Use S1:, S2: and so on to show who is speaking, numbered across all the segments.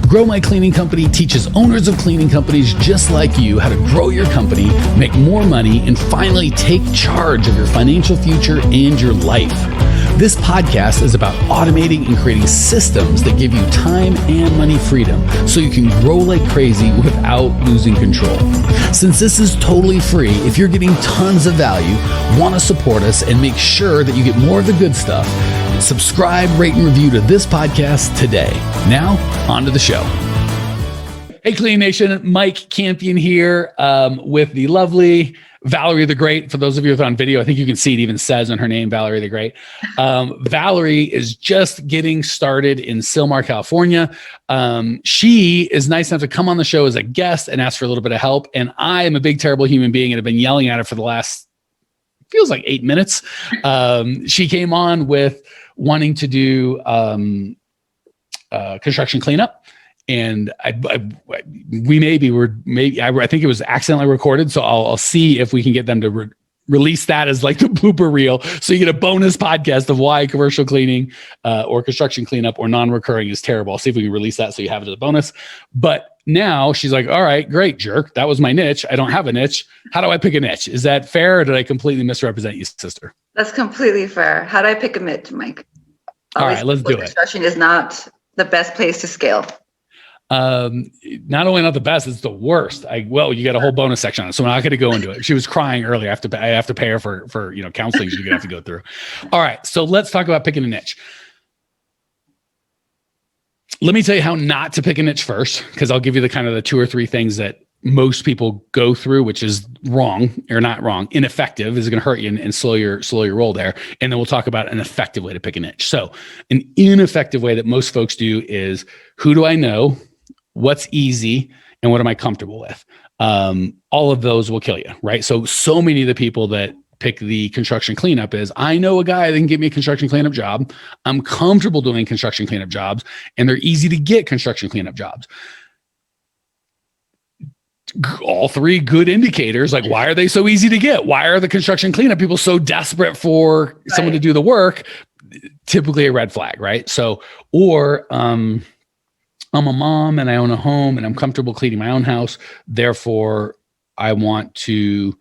S1: Grow My Cleaning Company teaches owners of cleaning companies just like you how to grow your company, make more money, and finally take charge of your financial future and your life. This podcast is about automating and creating systems that give you time and money freedom so you can grow like crazy without losing control. Since this is totally free, if you're getting tons of value, want to support us and make sure that you get more of the good stuff, subscribe, rate, and review to this podcast today. Now, on to the show. Hey, Clean Nation, Mike Campion here with the lovely Valerie the Great. For those of you who are on video, I think you can see it even says on her name, Valerie the Great. Valerie is just getting started in Sylmar, California. She is nice enough to come on the show as a guest and ask for a little bit of help. And I am a big, terrible human being and have been yelling at her for the last, feels like 8 minutes. She came on with wanting to do construction cleanup. And I think it was accidentally recorded. So I'll see if we can get them to release that as like the blooper reel. So you get a bonus podcast of why commercial cleaning or construction cleanup or non-recurring is terrible. I'll see if we can release that so you have it as a bonus. But now she's like, all right, great, jerk. That was my niche. I don't have a niche. How do I pick a niche? Is that fair or did I completely misrepresent you, sister?
S2: That's completely fair. How do I pick a niche, Mike?
S1: All right, let's do it.
S2: Construction is not the best place to scale.
S1: Not only not the best, it's the worst. You got a whole bonus section on it, so I'm not going to go into it. She was crying earlier. I have to pay her for counseling she's going to have to go through. All right, so let's talk about picking a niche. Let me tell you how not to pick a niche first, because I'll give you the 2 or 3 things that most people go through, which is wrong or not wrong. Ineffective is going to hurt you and slow your roll there. And then we'll talk about an effective way to pick a niche. So an ineffective way that most folks do is, who do I know? What's easy and what am I comfortable with? All of those will kill you, right? So many of the people that pick the construction cleanup is, I know a guy that can give me a construction cleanup job. I'm comfortable doing construction cleanup jobs, and they're easy to get construction cleanup jobs. All 3 good indicators, like why are they so easy to get? Why are the construction cleanup people so desperate for someone to do the work? Typically a red flag, right? So, or, I'm a mom and I own a home and I'm comfortable cleaning my own house. Therefore, I want to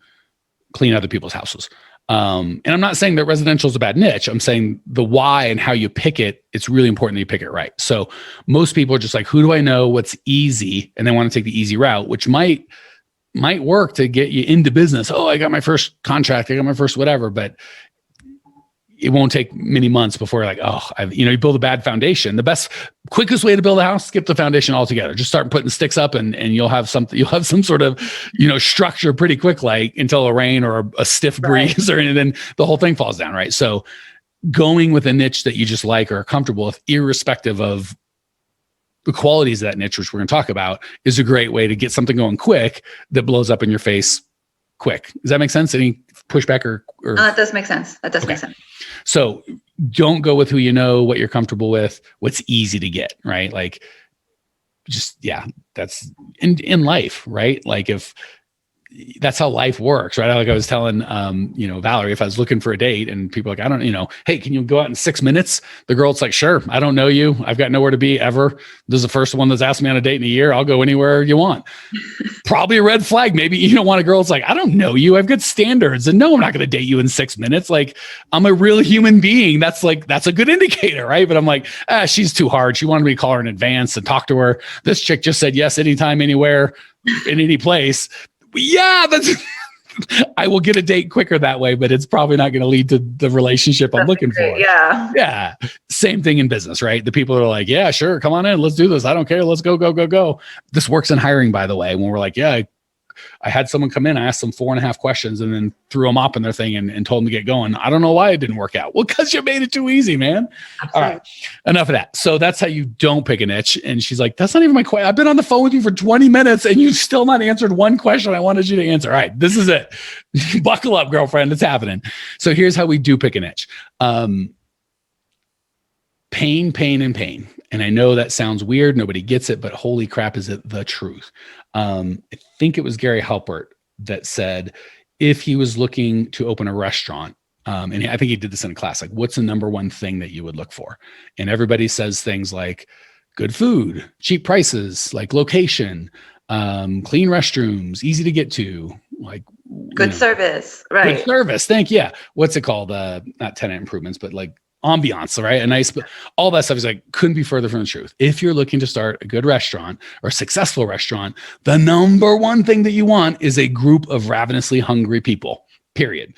S1: clean other people's houses. And I'm not saying that residential is a bad niche. I'm saying the why and how you pick it, it's really important that you pick it right. So most people are just like, who do I know? What's easy? And they want to take the easy route, which might work to get you into business. Oh, I got my first contract. I got my first whatever. But it won't take many months before you're like, you build a bad foundation. The quickest way to build a house, skip the foundation altogether. Just start putting sticks up and you'll have some sort of, structure pretty quick, like until a rain or a stiff breeze and then the whole thing falls down. Right. So going with a niche that you just like or are comfortable with, irrespective of the qualities of that niche, which we're going to talk about, is a great way to get something going quick that blows up in your face quick. Does that make sense? Any pushback or?
S2: That does make sense. That does make sense.
S1: So don't go with who you know, what you're comfortable with, what's easy to get, right? Like that's in life, right? Like if that's how life works, right? Like I was telling, Valerie, if I was looking for a date and people are like, I don't, hey, can you go out in 6 minutes? The girl's like, sure. I don't know you. I've got nowhere to be ever. This is the first one that's asked me on a date in a year. I'll go anywhere you want. Probably a red flag. Maybe you don't want a girl that's like, I don't know you. I've got standards and no, I'm not going to date you in 6 minutes. Like I'm a real human being. That's a good indicator, right? But I'm like, she's too hard. She wanted me to call her in advance and talk to her. This chick just said yes, anytime, anywhere, in any place. Yeah, I will get a date quicker that way, but it's probably not going to lead to the relationship I'm looking for.
S2: Yeah.
S1: Yeah. Same thing in business, right? The people are like, yeah, sure. Come on in. Let's do this. I don't care. Let's go. This works in hiring, by the way, when we're like, yeah, I had someone come in, I asked them 4.5 questions and then threw them up in their thing and told them to get going. I don't know why it didn't work out. Well, because you made it too easy, man. Absolutely. All right. Enough of that. So that's how you don't pick a niche. And she's like, that's not even my question. I've been on the phone with you for 20 minutes and you still not answered one question I wanted you to answer. All right. This is it. Buckle up, girlfriend. It's happening. So here's how we do pick a niche. Pain. And I know that sounds weird. Nobody gets it, but holy crap, is it the truth? I think it was Gary Halpert that said, if he was looking to open a restaurant, and I think he did this in a class, like, what's the number one thing that you would look for? And everybody says things like good food, cheap prices, like location, clean restrooms, easy to get to, like
S2: Good service, right?
S1: Good service. Thank you. Yeah. What's it called? Not tenant improvements, but like ambiance, right? A nice, all that stuff is like, couldn't be further from the truth. If you're looking to start a good restaurant or a successful restaurant, the number one thing that you want is a group of ravenously hungry people, period.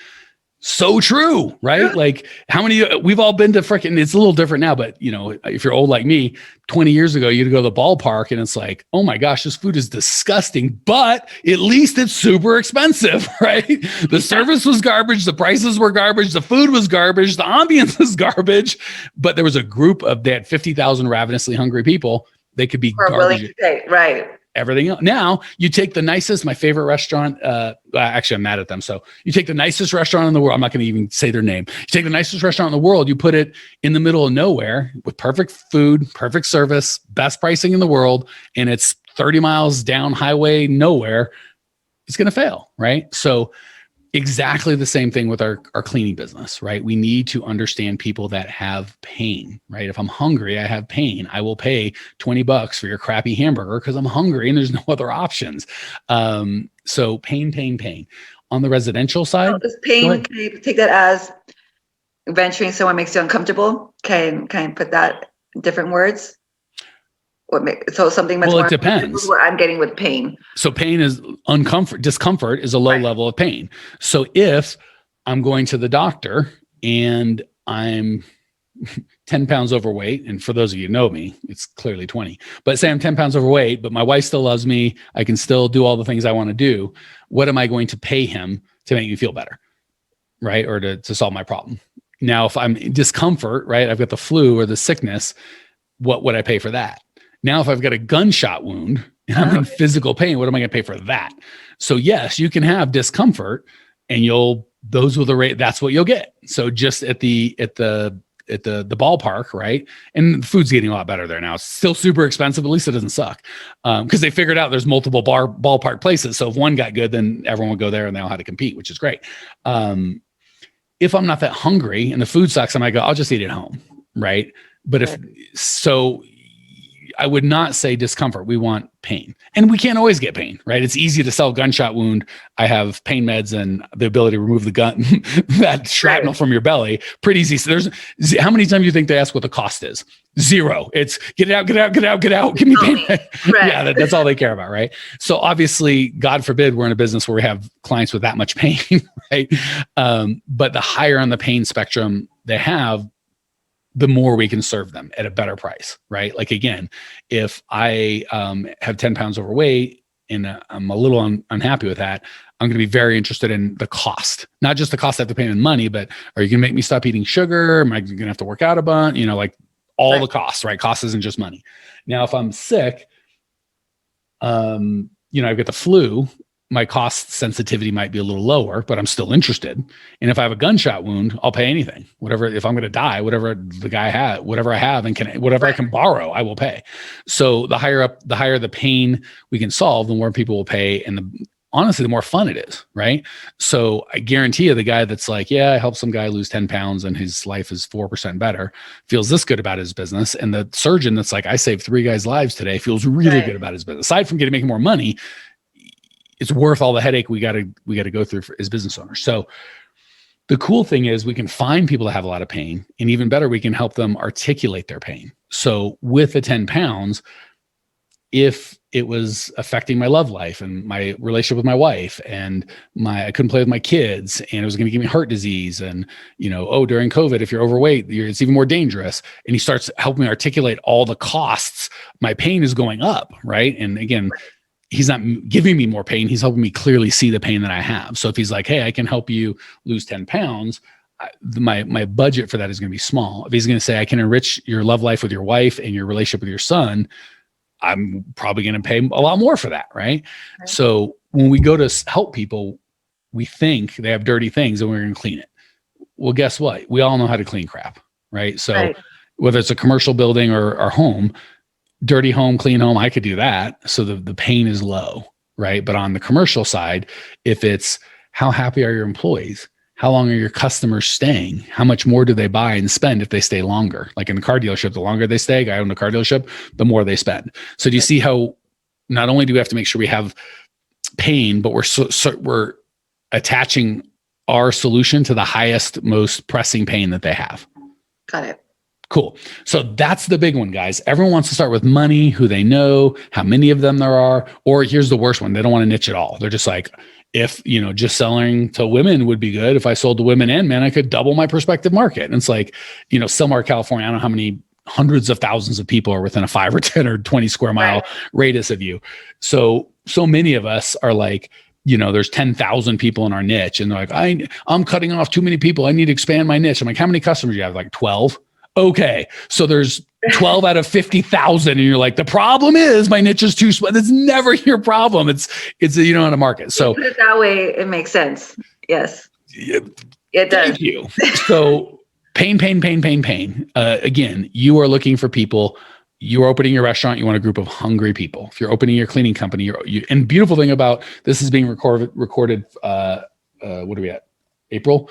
S1: So true, right? Like how many, we've all been to freaking, it's a little different now, but you know, if you're old like me, 20 years ago, you'd go to the ballpark and it's like, oh my gosh, this food is disgusting, but at least it's super expensive, right? The service was garbage. The prices were garbage. The food was garbage. The ambience was garbage, but there was a group of, they had 50,000 ravenously hungry people. They could be
S2: willing to pay, right?
S1: Everything else. Now you take the nicest, my favorite restaurant. Actually, I'm mad at them. So you take the nicest restaurant in the world. I'm not going to even say their name. You take the nicest restaurant in the world. You put it in the middle of nowhere with perfect food, perfect service, best pricing in the world. And it's 30 miles down highway nowhere. It's going to fail. Right. So exactly the same thing with our cleaning business, right? We need to understand people that have pain, right? If I'm hungry, I have pain. I will pay $20 for your crappy hamburger because I'm hungry and there's no other options. So pain. On the residential side,
S2: Does pain, can you take that as venturing somewhere makes you uncomfortable? Can I put that in different words? So something much more.
S1: It depends.
S2: What I'm getting with pain.
S1: So pain is discomfort is a low level of pain. So if I'm going to the doctor and I'm 10 pounds overweight, and for those of you who know me, it's clearly 20, but say I'm 10 pounds overweight, but my wife still loves me. I can still do all the things I want to do. What am I going to pay him to make me feel better? Right. Or to solve my problem. Now, if I'm in discomfort, right, I've got the flu or the sickness, what would I pay for that? Now, if I've got a gunshot wound and I'm in physical pain, what am I going to pay for that? So yes, you can have discomfort and those will the rate, that's what you'll get. So just at the ballpark, right? And the food's getting a lot better there now. It's still super expensive, but at least it doesn't suck. Because they figured out there's multiple ballpark places. So if one got good, then everyone would go there and they all had to compete, which is great. If I'm not that hungry and the food sucks, I might go, I'll just eat at home, right? But I would not say discomfort. We want pain. And we can't always get pain, right? It's easy to sell gunshot wound. I have pain meds and the ability to remove the gun, that shrapnel from your belly. Pretty easy. So how many times do you think they ask what the cost is? 0. It's get it out. Give me pain. Right. Yeah, that's all they care about, right? So obviously, God forbid, we're in a business where we have clients with that much pain, right? But the higher on the pain spectrum they have, the more we can serve them at a better price, right? Like again, if I have 10 pounds overweight and I'm a little unhappy with that, I'm going to be very interested in the cost, not just the cost I have to pay in money, but are you going to make me stop eating sugar? Am I going to have to work out a bunch? You know, like all the costs, right? Cost isn't just money. Now, if I'm sick, I've got the flu, my cost sensitivity might be a little lower, but I'm still interested. And if I have a gunshot wound, I'll pay anything. Whatever, if I'm going to die, whatever the guy had, whatever I have and whatever I can borrow, I will pay. So the higher the pain we can solve, the more people will pay. And honestly, the more fun it is, right? So I guarantee you the guy that's like, yeah, I helped some guy lose 10 pounds and his life is 4% better, feels this good about his business. And the surgeon that's like, I saved 3 guys' lives today, feels really good about his business. Aside from making more money, it's worth all the headache we got to go through as business owners. So the cool thing is we can find people that have a lot of pain, and even better, we can help them articulate their pain. So with the 10 pounds, if it was affecting my love life and my relationship with my wife and I couldn't play with my kids and it was going to give me heart disease and, during COVID, if you're overweight, it's even more dangerous. And he starts helping me articulate all the costs. My pain is going up. Right. And again, he's not giving me more pain. He's helping me clearly see the pain that I have. So if he's like, hey, I can help you lose 10 pounds, my budget for that is going to be small. If he's going to say, I can enrich your love life with your wife and your relationship with your son, I'm probably going to pay a lot more for that. Right? So when we go to help people, we think they have dirty things and we're going to clean it. Well, guess what? We all know how to clean crap. Right? So whether it's a commercial building or our home, dirty home, clean home, I could do that. So the pain is low, right? But on the commercial side, if it's how happy are your employees? how long are your customers staying? How much more do they buy and spend if they stay longer? Like in a car dealership, the longer they stay, guy owned a car dealership, the more they spend. So do you see how not only do we have to make sure we have pain, but we're attaching our solution to the highest, most pressing pain that they have.
S2: Got it.
S1: Cool. So that's the big one, guys. Everyone wants to start with money, who they know, how many of them there are, or here's the worst one. They don't want to niche at all. They're just like, if, just selling to women would be good. If I sold to women and men, I could double my prospective market. And it's like, Sylmar, California, I don't know how many hundreds of thousands of people are within a 5 or 10 or 20 square mile radius of you. So many of us are like, there's 10,000 people in our niche and they're like, I'm cutting off too many people. I need to expand my niche. I'm like, how many customers do you have? Like 12. Okay. So there's 12 out of 50,000. And you're like, the problem is my niche is too small. That's never your problem. It's you don't know how to market. So
S2: put it that way, it makes sense. Yes. It does.
S1: Thank you. So pain. Again, you are looking for people. You are opening your restaurant. You want a group of hungry people. If you're opening your cleaning company, and beautiful thing about this is being recorded. What are we at? April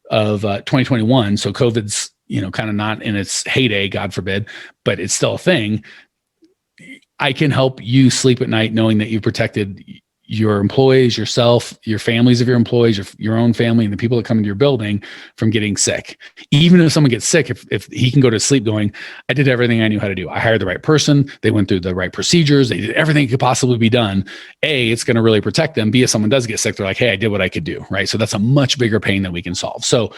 S1: of 2021. So COVID's kind of not in its heyday, God forbid, but it's still a thing. I can help you sleep at night knowing that you've protected your employees, yourself, your families of your employees, your own family, and the people that come into your building from getting sick. Even if someone gets sick, if he can go to sleep going, I did everything I knew how to do. I hired the right person. They went through the right procedures. They did everything that could possibly be done. A, it's going to really protect them. B, if someone does get sick, they're like, hey, I did what I could do, right? So that's a much bigger pain that we can solve. So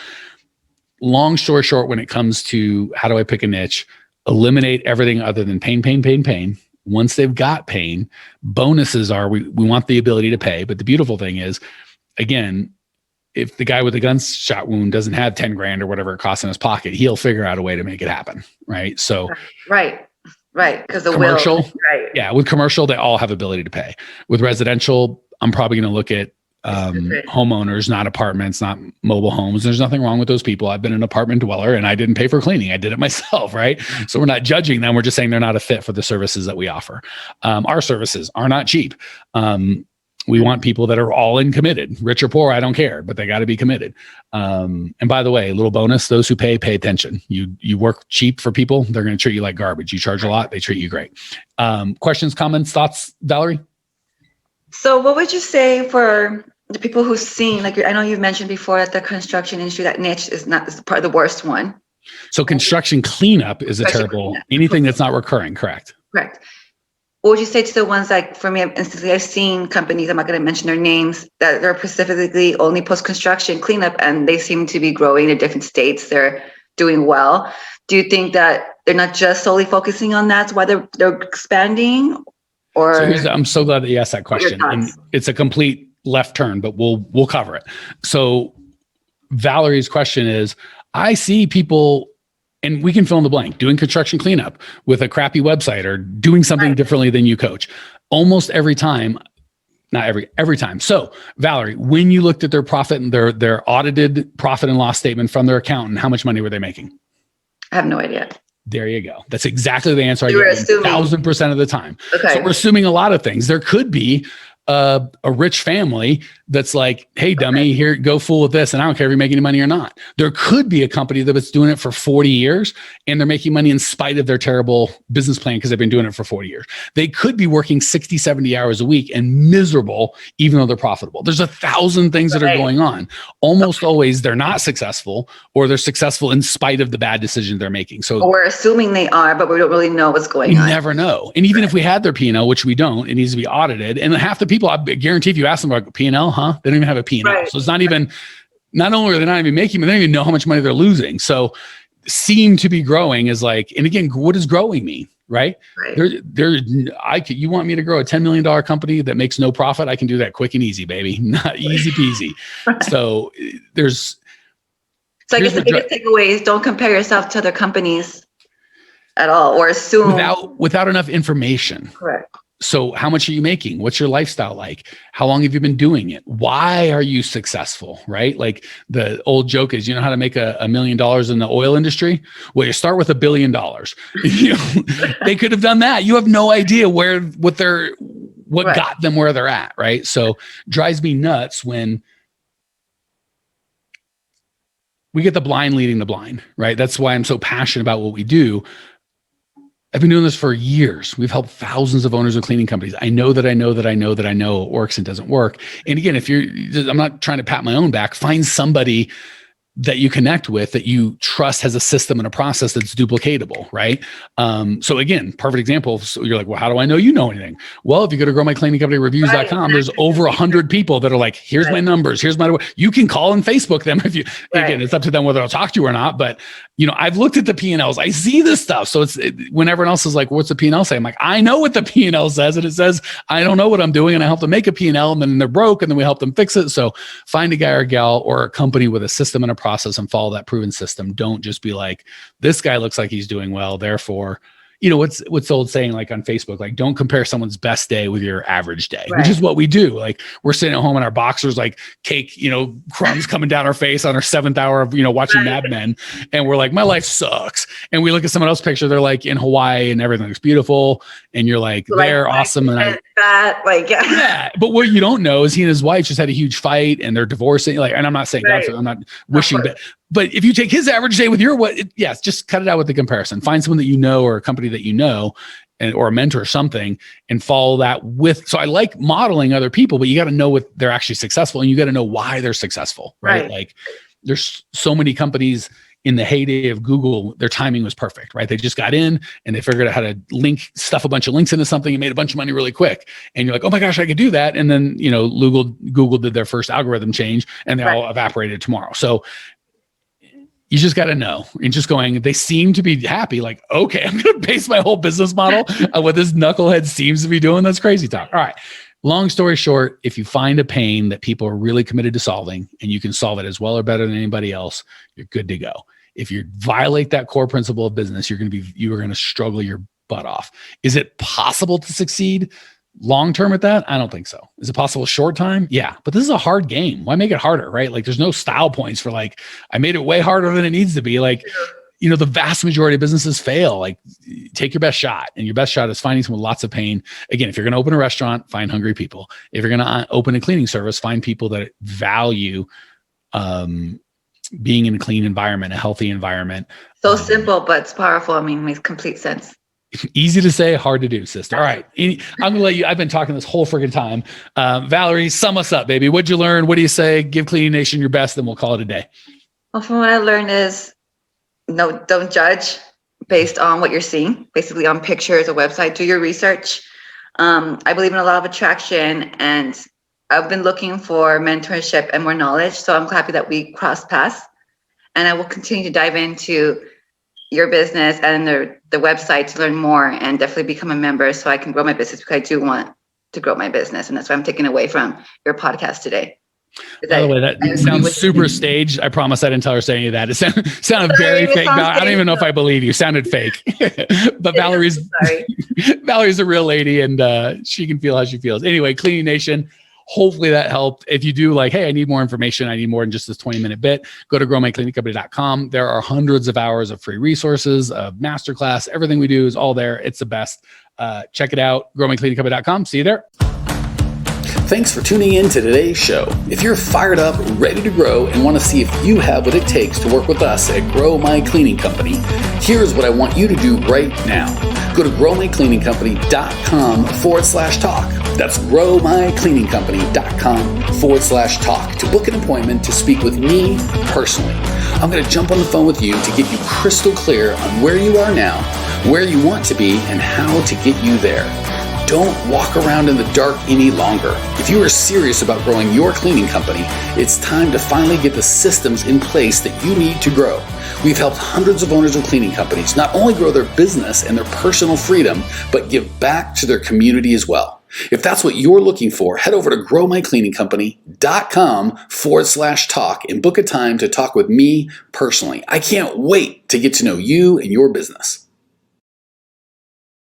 S1: long story short, when it comes to how do I pick a niche, eliminate everything other than pain. Once they've got pain, bonuses are we want the ability to pay. But the beautiful thing is, again, if the guy with the gunshot wound doesn't have 10 grand or whatever it costs in his pocket, he'll figure out a way to make it happen. Right. So
S2: right. Because the
S1: commercial,
S2: right.
S1: Yeah. With commercial, they all have ability to pay. With residential, I'm probably going to look at homeowners, not apartments, not mobile homes. There's nothing wrong with those people. I've been an apartment dweller and I didn't pay for cleaning. I did it myself. Right. So we're not judging them. We're just saying they're not a fit for the services that we offer. Our services are not cheap. We want people that are all in committed, rich or poor. I don't care, but they got to be committed. And by the way, a little bonus, those who pay attention. You work cheap for people. They're going to treat you like garbage. You charge a lot. They treat you great. Questions, comments, thoughts, Valerie?
S2: So what would you say for the people who've seen, like, I know you've mentioned before that the construction industry, that niche is probably the worst one.
S1: So construction cleanup is anything that's not recurring, correct?
S2: Correct. What would you say to the ones, like, for me, instantly, I've seen companies, I'm not going to mention their names, that they're specifically only post-construction cleanup and they seem to be growing in different states. They're doing well. Do you think that they're not just solely focusing on that? That's why they're expanding? Or
S1: I'm so glad that you asked that question. And it's a complete left turn, but we'll cover it. So Valerie's question is, I see people, and we can fill in the blank, doing construction cleanup with a crappy website or doing something differently than you coach. Almost every time, not every time. So Valerie, when you looked at their profit and their audited profit and loss statement from their accountant, how much money were they making?
S2: I have no idea.
S1: There you go. That's exactly the answer I
S2: get
S1: 1,000% of the time.
S2: Okay.
S1: So we're assuming a lot of things. There could be a rich family that's like, hey, dummy, here, go fool with this. And I don't care if you make any money or not. There could be a company that's doing it for 40 years and they're making money in spite of their terrible business plan because they've been doing it for 40 years. They could be working 60, 70 hours a week and miserable, even though they're profitable. There's 1,000 things that are going on. Almost always they're not successful or they're successful in spite of the bad decisions they're making. So
S2: we're assuming they are, but we don't really know what's going on.
S1: We never know. And even if we had their P&L, which we don't, it needs to be audited. And half the people, I guarantee if you ask them about P&L, they don't even have a P&L. Right. So it's not only are they not even making, but they don't even know how much money they're losing. So seem to be growing is like, and again, what does growing mean? Right. You want me to grow a $10 million company that makes no profit? I can do that quick and easy, baby. Not easy peasy. So
S2: So I guess the biggest takeaway is don't compare yourself to other companies at all or assume
S1: without enough information.
S2: Correct.
S1: So how much are you making? What's your lifestyle like? How long have you been doing it? Why are you successful? Right? Like the old joke is, you know how to make $1 million in the oil industry? Well, you start with $1 billion. They could have done that. You have no idea what got them where they're at. Right? So drives me nuts when we get the blind leading the blind, right? That's why I'm so passionate about what we do. I've been doing this for years. We've helped thousands of owners of cleaning companies. I know it works and doesn't work. And again, I'm not trying to pat my own back, find somebody that you connect with that you trust has a system and a process that's duplicatable, right? So again, perfect example. So you're like, well, how do I know you know anything? Well, if you go to growmycleaningcompany.reviews.com, there's over 100 people that are like, here's my numbers, here's my, you can call and Facebook them if you, again, it's up to them whether they'll talk to you or not. But I've looked at the P&Ls, I see this stuff. So when everyone else is like, what's the P&L say? I'm like, I know what the P&L says. And it says, I don't know what I'm doing. And I help them make a P&L and then they're broke and then we help them fix it. So find a guy or gal or a company with a system and a process and follow that proven system. Don't just be like, this guy looks like he's doing well, therefore, what's the old saying, like on Facebook, like don't compare someone's best day with your average day, which is what we do. Like we're sitting at home in our boxers, like cake, crumbs coming down our face on our 7th hour of, watching Mad Men. And we're like, my life sucks. And we look at someone else's picture, they're like in Hawaii and everything looks beautiful. And you're like, they're awesome. And but what you don't know is he and his wife just had a huge fight and they're divorcing. Like, and I'm not saying that, I'm not wishing that. But if you take his average day with your just cut it out with the comparison. Find someone that you know or a company that you know or a mentor or something and follow that with. So I like modeling other people, but you got to know what they're actually successful and you got to know why they're successful, right? Like there's so many companies in the heyday of Google, their timing was perfect, right? They just got in and they figured out how to stuff a bunch of links into something and made a bunch of money really quick. And you're like, oh my gosh, I could do that. And then, Google did their first algorithm change and they all evaporated tomorrow. So you just got to know. And just going, they seem to be happy. Like, okay, I'm going to base my whole business model on what this knucklehead seems to be doing. That's crazy talk. All right. Long story short, if you find a pain that people are really committed to solving and you can solve it as well or better than anybody else, you're good to go. If you violate that core principle of business, you are going to struggle your butt off. Is it possible to succeed long term at that? I don't think so. Is it possible short time? Yeah, but this is a hard game. Why make it harder, right? Like there's no style points for like, I made it way harder than it needs to be. Like, the vast majority of businesses fail. Like take your best shot, and your best shot is finding someone with lots of pain. Again, if you're going to open a restaurant, find hungry people. If you're going to open a cleaning service, find people that value being in a clean environment, a healthy environment.
S2: So simple, but it's powerful. I mean, it makes complete sense.
S1: Easy to say, hard to do, sister. All right. I'm going to let you, I've been talking this whole freaking time. Valerie, sum us up, baby. What'd you learn? What do you say? Give Cleaning Nation your best, and we'll call it a day.
S2: Well, from what I learned is, don't judge based on what you're seeing, basically on pictures or website. Do your research. I believe in a lot of attraction, and I've been looking for mentorship and more knowledge. So I'm happy that we crossed paths, and I will continue to dive into your business and the website to learn more and definitely become a member so I can grow my business, because I do want to grow my business. And that's what I'm taking away from your podcast today.
S1: By the way, that sounds super staged. I promise I didn't tell her to say any of that. It sounded very fake. No, I don't even know if I believe you. It sounded fake. But Valerie's a real lady, and she can feel how she feels. Anyway, Cleaning Nation, hopefully that helped. If you do like, hey, I need more information, I need more than just this 20-minute bit, go to growmycleaningcompany.com. There are hundreds of hours of free resources, of masterclass. Everything we do is all there. It's the best. Check it out, growmycleaningcompany.com. See you there.
S3: Thanks for tuning in to today's show. If you're fired up, ready to grow, and want to see if you have what it takes to work with us at Grow My Cleaning Company, here's what I want you to do right now. Go to growmycleaningcompany.com/talk. That's growmycleaningcompany.com/talk to book an appointment to speak with me personally. I'm going to jump on the phone with you to get you crystal clear on where you are now, where you want to be, and how to get you there. Don't walk around in the dark any longer. If you are serious about growing your cleaning company, it's time to finally get the systems in place that you need to grow. We've helped hundreds of owners of cleaning companies not only grow their business and their personal freedom, but give back to their community as well. If that's what you're looking for, head over to growmycleaningcompany.com/talk and book a time to talk with me personally. I can't wait to get to know you and your business.